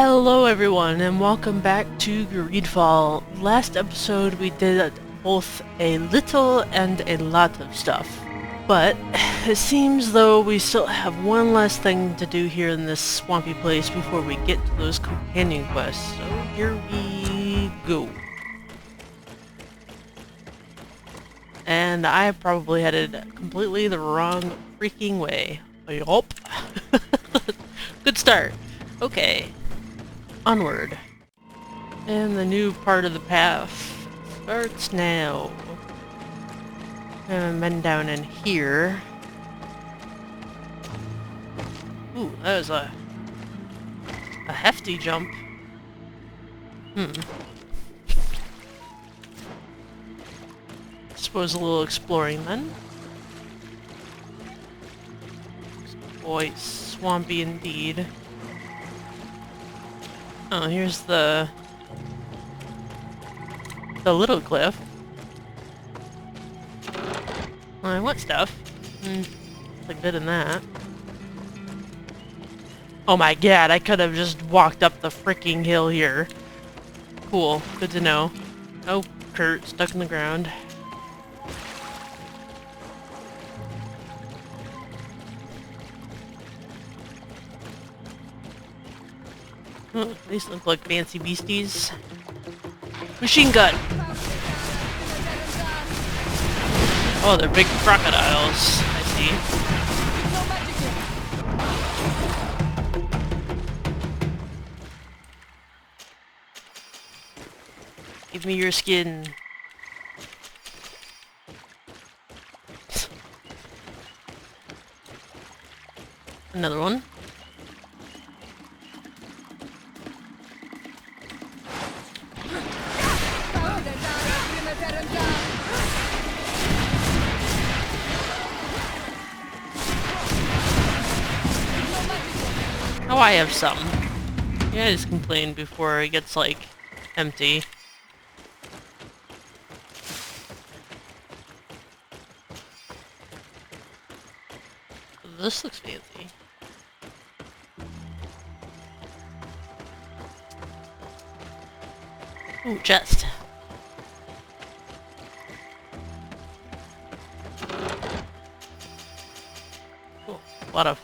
Hello everyone and welcome back to GreedFall. Last episode we did both a little and a lot of stuff, but it seems though we still have one last thing to do here in this swampy place before we get to those companion quests, so here we go. And I probably headed completely the wrong freaking way. Yup. Good start. Okay. Onward. And the new part of the path starts now. And then down in here. Ooh, that was a hefty jump. Suppose a little exploring then. Boy, swampy indeed. Oh, here's the little cliff. Well, I want stuff. Like a bit in that. Oh my god, I could have just walked up the freaking hill here. Cool, good to know. Oh, Kurt, stuck in the ground. Oh, these look like fancy beasties. Machine gun! Oh, they're big crocodiles. I see. Give me your skin. Another one. Oh, I have some. Yeah, I just complain before it gets, like, empty. This looks fancy. Ooh, chest. Cool. A lot of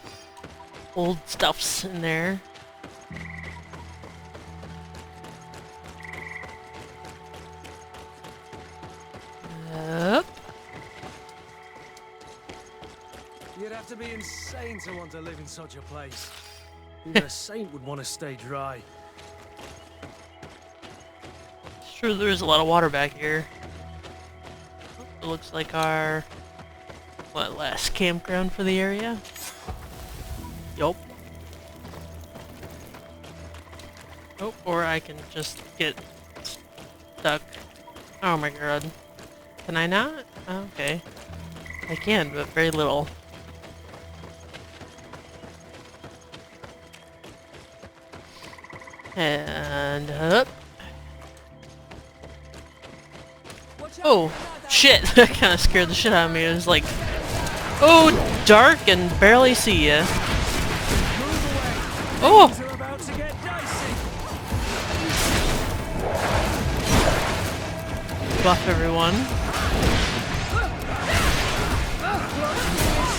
old stuffs in there. Yep. You'd have to be insane to want to live in such a place. Even a saint would want to stay dry. Sure, there's a lot of water back here. It looks like our last campground for the area. Yup. Oh, or I can just get stuck. Oh my god. Can I not? Oh, okay. I can, but very little. And up. Oh, shit! That kind of scared the shit out of me. It was like, oh, dark and barely see ya. Oh! Buff everyone.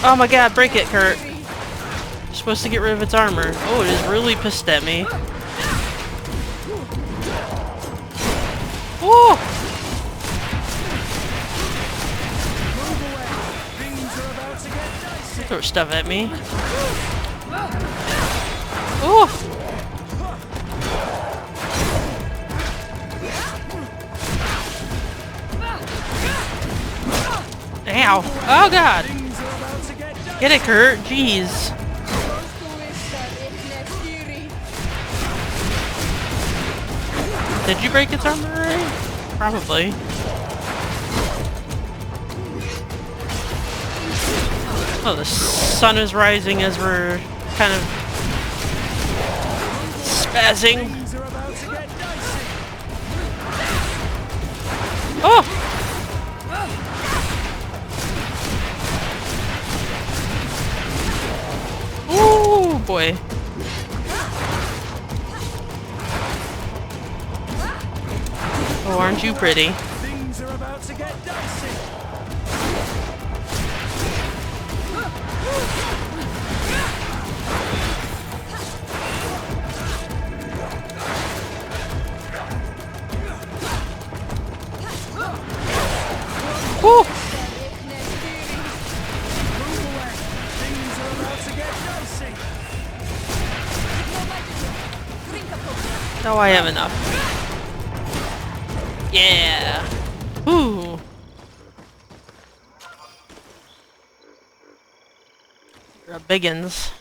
Oh my god, break it, Kurt. You're supposed to get rid of its armor. Oh, it is really pissed at me. Oh! Throw stuff at me. Oh! Ow! Oh god! Get it, Kurt! Jeez! Did you break its armor already? Probably. Oh, the sun is rising as we're kind of spazzing. Oh! Ooh, boy. Oh, aren't you pretty? Things are about to get dicey. Woo! Oh, I have enough. Yeah. Ooh. You're a biggins.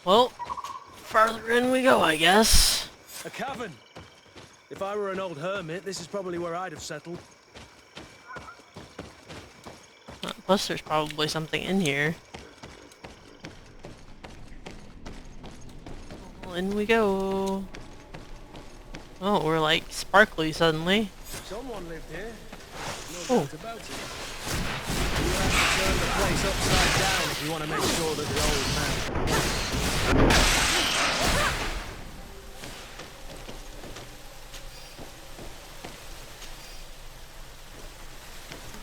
Well, farther in we go, I guess. A cavern. If I were an old hermit, this is probably where I'd have settled. Plus, there's probably something in here. Well, in we go. Oh, we're like sparkly suddenly. Someone lived here. Oh. No doubt about it. You have to turn the place upside down if you want to make sure that the old man.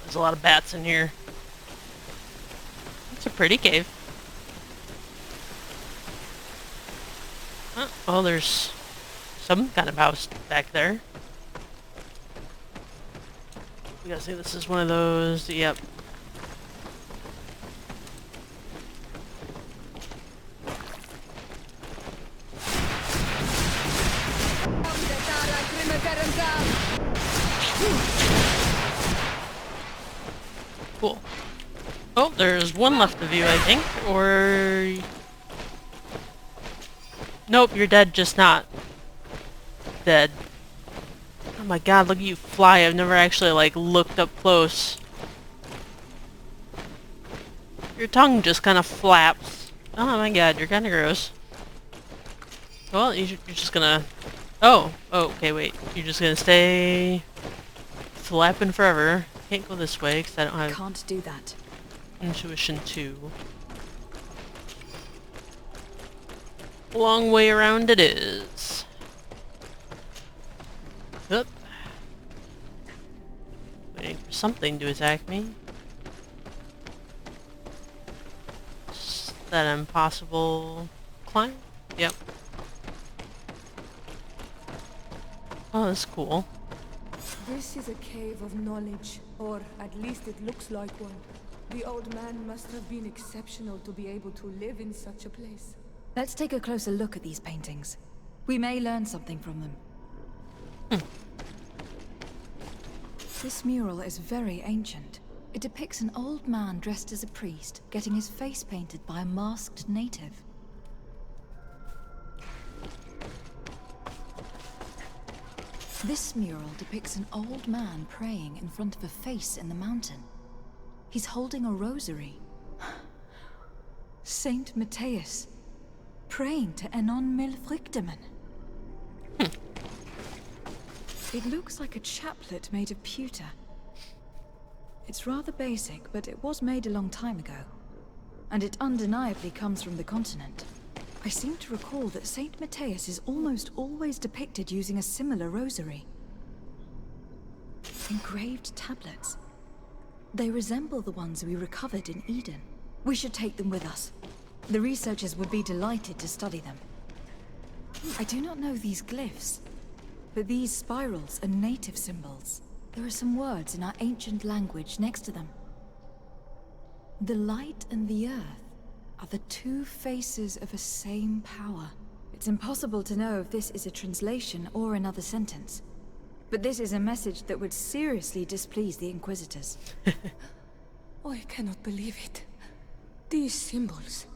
There's a lot of bats in here. It's a pretty cave. Oh, there's some kind of house back there. We gotta say this is one of those. Yep. Cool. Oh, there's one left of you, I think. Or... Nope, you're dead, just not dead. Oh my god, look at you fly. I've never actually, like, looked up close. Your tongue just kind of flaps. Oh my god, you're kind of gross. Well, you're just gonna... Oh, okay, wait. You're just gonna stay... flapping forever. Can't go this way, because I don't have... Can't do that. Intuition 2. Long way around it is. Oop. Waiting for something to attack me. Is that impossible climb? Yep. Oh, that's cool. This is a cave of knowledge, or at least it looks like one. The old man must have been exceptional to be able to live in such a place. Let's take a closer look at these paintings. We may learn something from them. This mural is very ancient. It depicts an old man dressed as a priest, getting his face painted by a masked native. This mural depicts an old man praying in front of a face in the mountain. He's holding a rosary. Saint Matheus, praying to Enon Milfrichtemen. It looks like a chaplet made of pewter. It's rather basic, but it was made a long time ago. And it undeniably comes from the continent. I seem to recall that Saint Matheus is almost always depicted using a similar rosary. Engraved tablets. They resemble the ones we recovered in Eden. We should take them with us. The researchers would be delighted to study them. I do not know these glyphs, but these spirals are native symbols. There are some words in our ancient language next to them. The light and the earth are the two faces of a same power. It's impossible to know if this is a translation or another sentence. But this is a message that would seriously displease the Inquisitors. I cannot believe it. These symbols,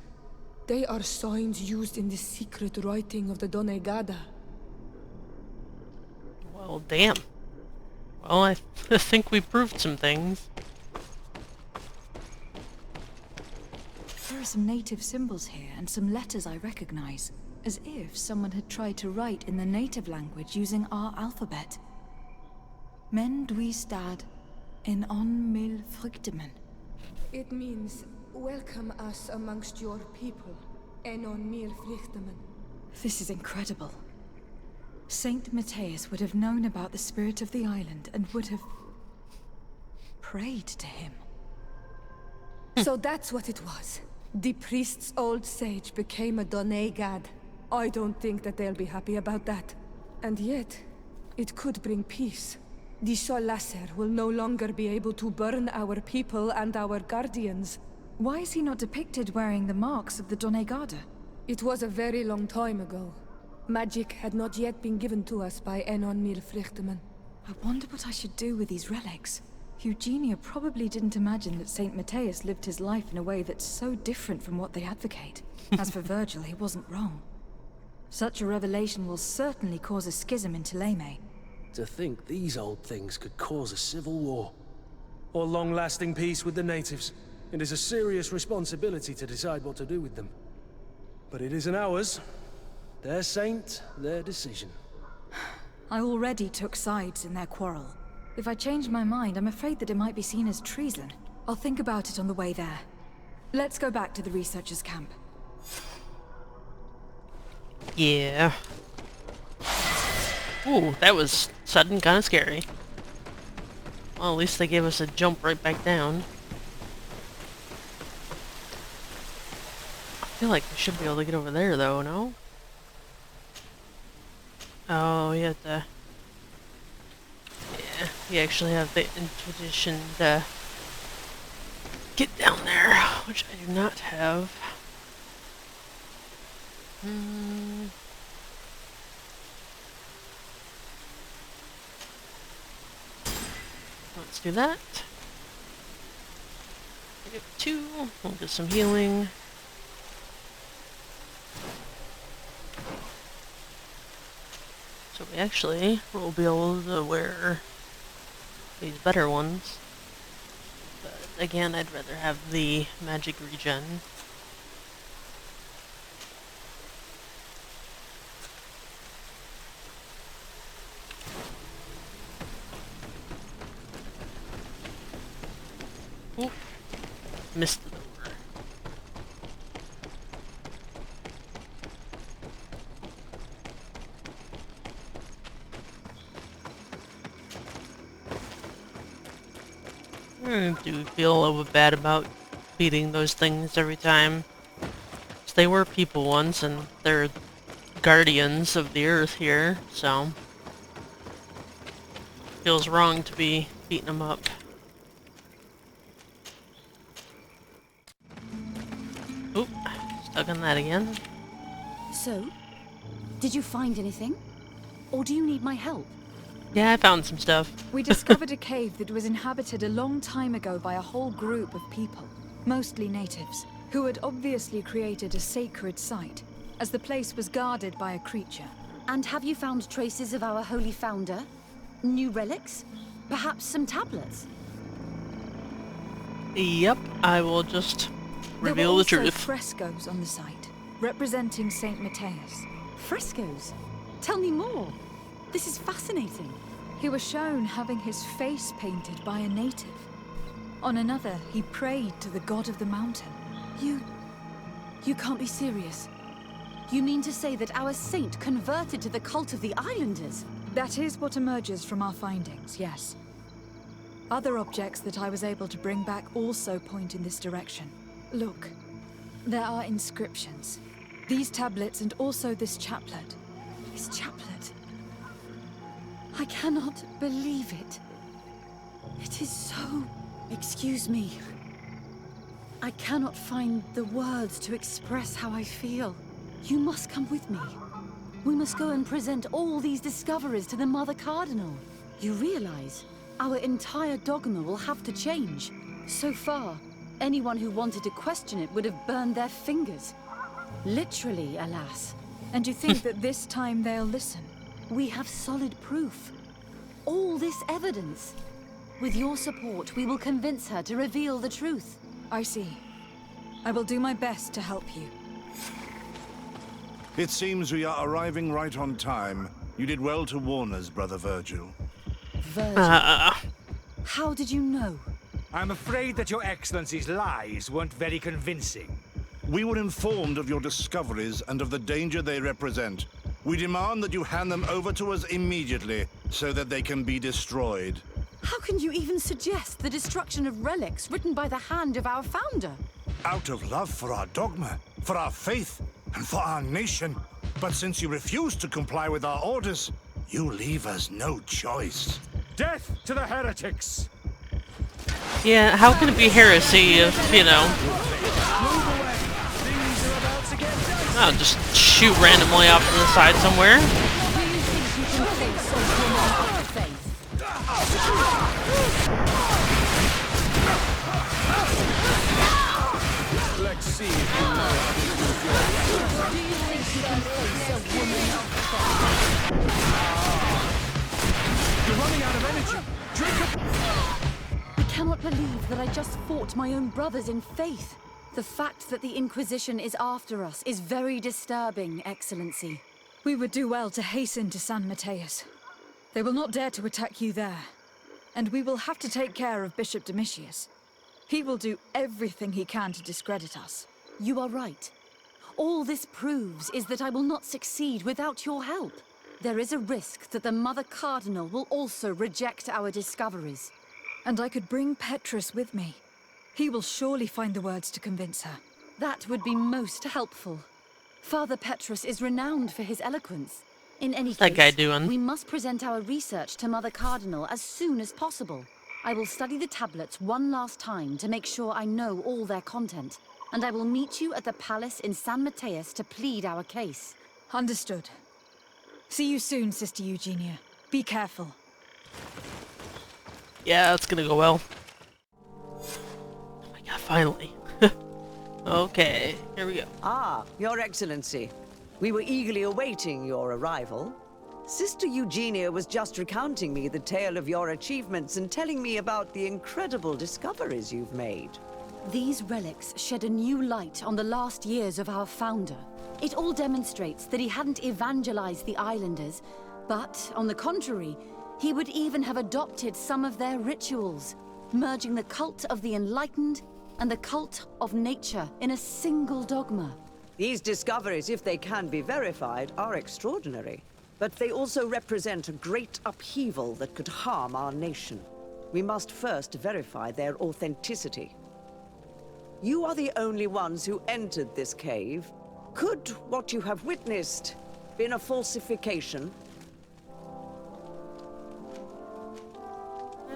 they are signs used in the secret writing of the Donegada. Well, damn. Well, I think we proved some things. There are some native symbols here and some letters I recognize, as if someone had tried to write in the native language using our alphabet. Men duistad en on Milfrichtemen. It means, welcome us amongst your people. Enon mir Frichtemann. This is incredible. Saint Matheus would have known about the spirit of the island and would have prayed to him. So that's what it was. The priest's old sage became a Donai god. I don't think that they'll be happy about that. And yet, it could bring peace. The Solasser will no longer be able to burn our people and our guardians. Why is he not depicted wearing the marks of the Donegada? It was a very long time ago. Magic had not yet been given to us by Enon mir Frichtemann. I wonder what I should do with these relics. Eugenia probably didn't imagine that Saint Matheus lived his life in a way that's so different from what they advocate. As for Virgil, he wasn't wrong. Such a revelation will certainly cause a schism in Thélème. To think these old things could cause a civil war. Or long-lasting peace with the natives. It is a serious responsibility to decide what to do with them. But it isn't ours. Their saint, their decision. I already took sides in their quarrel. If I change my mind, I'm afraid that it might be seen as treason. I'll think about it on the way there. Let's go back to the researchers' camp. Yeah. Ooh, that was sudden, kind of scary. Well, at least they gave us a jump right back down. I feel like we should be able to get over there, though, no? Oh, you have to... Yeah, you actually have the intuition to get down there, which I do not have. Let's do that. I get 2. We'll get some healing. So we actually will be able to wear these better ones. But again, I'd rather have the magic regen. Ooh, missed the door. I do feel a little bit bad about beating those things every time. 'Cause they were people once, and they're guardians of the earth here, so... Feels wrong to be beating them up. Oop, stuck on that again. So, did you find anything? Or do you need my help? Yeah, I found some stuff. We discovered a cave that was inhabited a long time ago by a whole group of people, mostly natives, who had obviously created a sacred site, as the place was guarded by a creature. And have you found traces of our holy founder? New relics? Perhaps some tablets? Yep, I will just reveal the There were also truth. frescoes on the site, representing Saint Matheus. Frescoes? Tell me more. This is fascinating. He was shown having his face painted by a native. On another, he prayed to the god of the mountain. You can't be serious. You mean to say that our saint converted to the cult of the islanders? That is what emerges from our findings, yes. Other objects that I was able to bring back also point in this direction. Look, there are inscriptions. These tablets and also this chaplet. This chaplet? I cannot believe it. It is so... Excuse me. I cannot find the words to express how I feel. You must come with me. We must go and present all these discoveries to the Mother Cardinal. You realize our entire dogma will have to change. So far, anyone who wanted to question it would have burned their fingers. Literally, alas. And you think that this time they'll listen? We have solid proof. All this evidence. With your support, we will convince her to reveal the truth. I see. I will do my best to help you. It seems we are arriving right on time. You did well to warn us, Brother Virgil. Virgil. How did you know? I'm afraid that your Excellency's lies weren't very convincing. We were informed of your discoveries and of the danger they represent. We demand that you hand them over to us immediately, so that they can be destroyed. How can you even suggest the destruction of relics written by the hand of our founder? Out of love for our dogma, for our faith, and for our nation. But since you refuse to comply with our orders, you leave us no choice. Death to the heretics! Yeah, how can it be heresy if, you know... I'll just shoot randomly off to the side somewhere. Let's see if you know how to use your weapons. Do you think you can face a woman of faith? You're running out of energy. Drink up. I cannot believe that I just fought my own brothers in faith. The fact that the Inquisition is after us is very disturbing, Excellency. We would do well to hasten to San Matheus. They will not dare to attack you there. And we will have to take care of Bishop Domitius. He will do everything he can to discredit us. You are right. All this proves is that I will not succeed without your help. There is a risk that the Mother Cardinal will also reject our discoveries. And I could bring Petrus with me. He will surely find the words to convince her. That would be most helpful. Father Petrus is renowned for his eloquence. In any case, That guy doing? we must present our research to Mother Cardinal as soon as possible. I will study the tablets one last time to make sure I know all their content, and I will meet you at the palace in San Matheus to plead our case. Understood. See you soon, Sister Eugenia. Be careful. Yeah, that's gonna go well. Oh my god, finally. Okay, here we go. Ah, Your Excellency. We were eagerly awaiting your arrival. Sister Eugenia was just recounting me the tale of your achievements and telling me about the incredible discoveries you've made. These relics shed a new light on the last years of our founder. It all demonstrates that he hadn't evangelized the islanders, but, on the contrary, he would even have adopted some of their rituals, merging the cult of the enlightened and the cult of nature in a single dogma. These discoveries, if they can be verified, are extraordinary. But they also represent a great upheaval that could harm our nation. We must first verify their authenticity. You are the only ones who entered this cave. Could what you have witnessed been a falsification?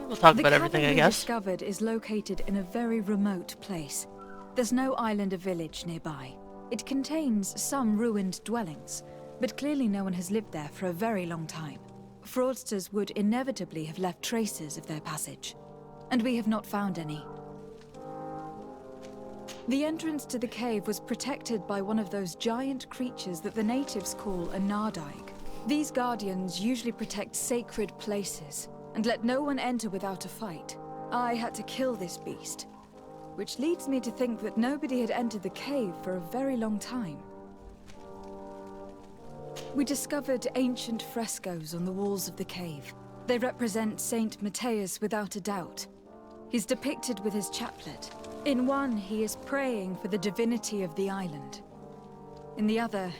We'll talk about everything, I The cavern we guess. discovered is located in a very remote place. There's no island or village nearby. It contains some ruined dwellings, but clearly no one has lived there for a very long time. Fraudsters would inevitably have left traces of their passage, and we have not found any. The entrance to the cave was protected by one of those giant creatures that the natives call a Nardaig. These guardians usually protect sacred places, and let no one enter without a fight. I had to kill this beast, which leads me to think that nobody had entered the cave for a very long time. We discovered ancient frescoes on the walls of the cave. They represent Saint Matheus without a doubt. He's depicted with his chaplet. In one, he is praying for the divinity of the island. In the other,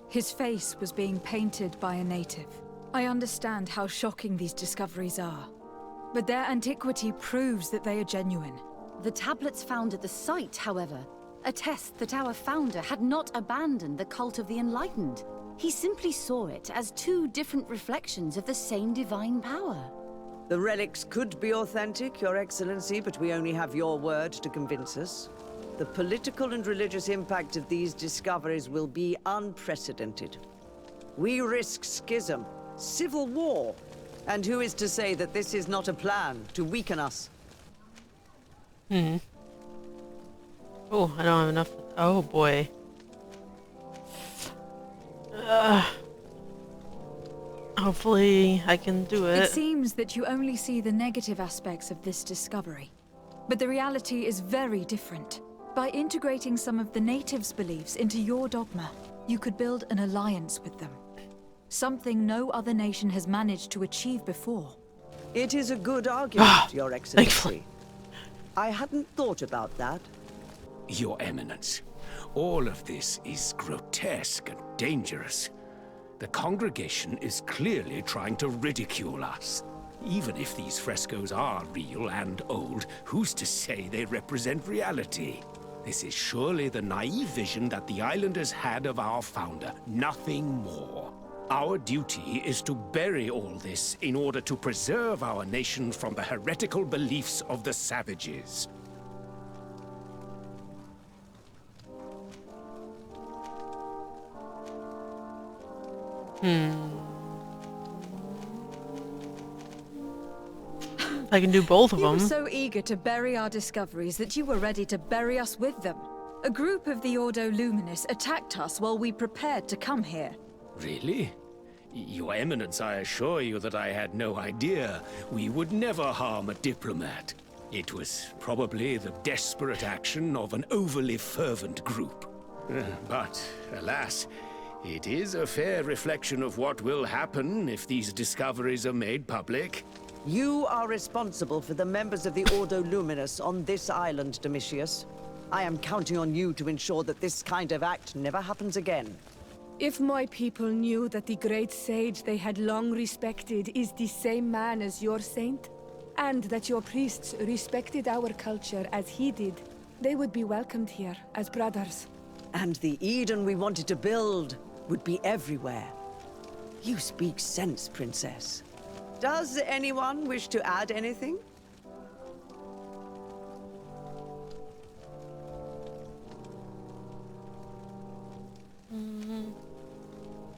his face was being painted by a native. I understand how shocking these discoveries are, but their antiquity proves that they are genuine. The tablets found at the site, however, attest that our founder had not abandoned the cult of the enlightened. He simply saw it as two different reflections of the same divine power. The relics could be authentic, Your Excellency, but we only have your word to convince us. The political and religious impact of these discoveries will be unprecedented. We risk schism, civil war, and who is to say that this is not a plan to weaken us? Oh, I don't have enough. Oh boy. Hopefully I can do It it. seems that you only see the negative aspects of this discovery, but the reality is very different. By integrating some of the natives' beliefs into your dogma, you could build an alliance with them. Something no other nation has managed to achieve before. It is a good argument, Your Excellency. thankfully. I hadn't thought about that. Your Eminence, All of this is grotesque and dangerous. The congregation is clearly trying to ridicule us. Even if these frescoes are real and old, who's to say they represent reality? This is surely the naive vision that the islanders had of our founder, nothing more. Our duty is to bury all this in order to preserve our nation from the heretical beliefs of the savages. I can do both of You were them. so eager to bury our discoveries that you were ready to bury us with them. A group of the Ordo Luminis attacked us while we prepared to come here. Really? Your Eminence, I assure you that I had no idea. We would never harm a diplomat. It was probably the desperate action of an overly fervent group. But, alas, it is a fair reflection of what will happen if these discoveries are made public. You are responsible for the members of the Ordo Luminus on this island, Domitius. I am counting on you to ensure that this kind of act never happens again. If my people knew that the great sage they had long respected is the same man as your saint, and that your priests respected our culture as he did, they would be welcomed here as brothers. And the Eden we wanted to build would be everywhere. You speak sense, Princess. Does anyone wish to add anything?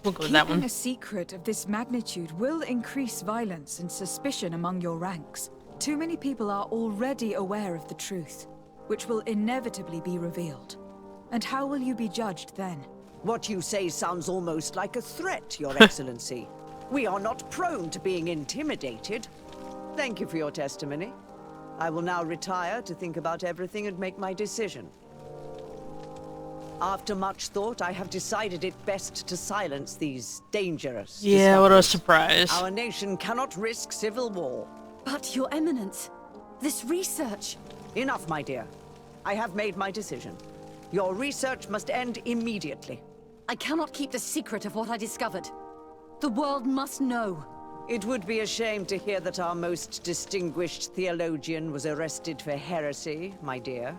We'll go with that Keeping one. a secret of this magnitude will increase violence and suspicion among your ranks. Too many people are already aware of the truth, which will inevitably be revealed. And how will you be judged then? What you say sounds almost like a threat, Your Excellency. We are not prone to being intimidated. Thank you for your testimony. I will now retire to think about everything and make my decision. After much thought, I have decided it best to silence these dangerous Yeah, what a discoveries. surprise. Our nation cannot risk civil war. But, Your Eminence, this research... Enough, my dear. I have made my decision. Your research must end immediately. I cannot keep the secret of what I discovered. The world must know. It would be a shame to hear that our most distinguished theologian was arrested for heresy, my dear.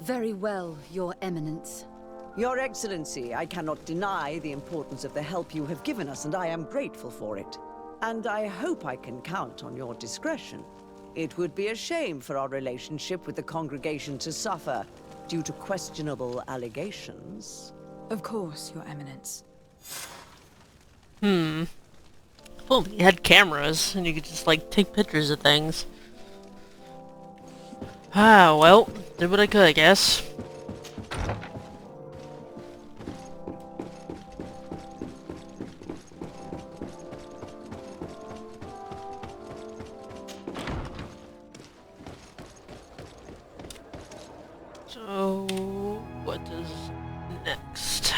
Very well, Your Eminence. Your Excellency, I cannot deny the importance of the help you have given us, and I am grateful for it. And I hope I can count on your discretion. It would be a shame for our relationship with the congregation to suffer due to questionable allegations. Of course, Your Eminence. Well, you had cameras, and you could just, like, take pictures of things. Ah, well, did what I could, I guess. So, what is next?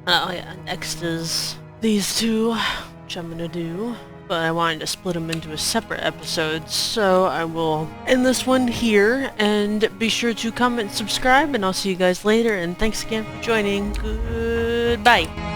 Oh yeah, next is these two, which I'm gonna do. But I wanted to split them into a separate episode, so I will end this one here, and be sure to comment, subscribe, and I'll see you guys later, and thanks again for joining. Goodbye!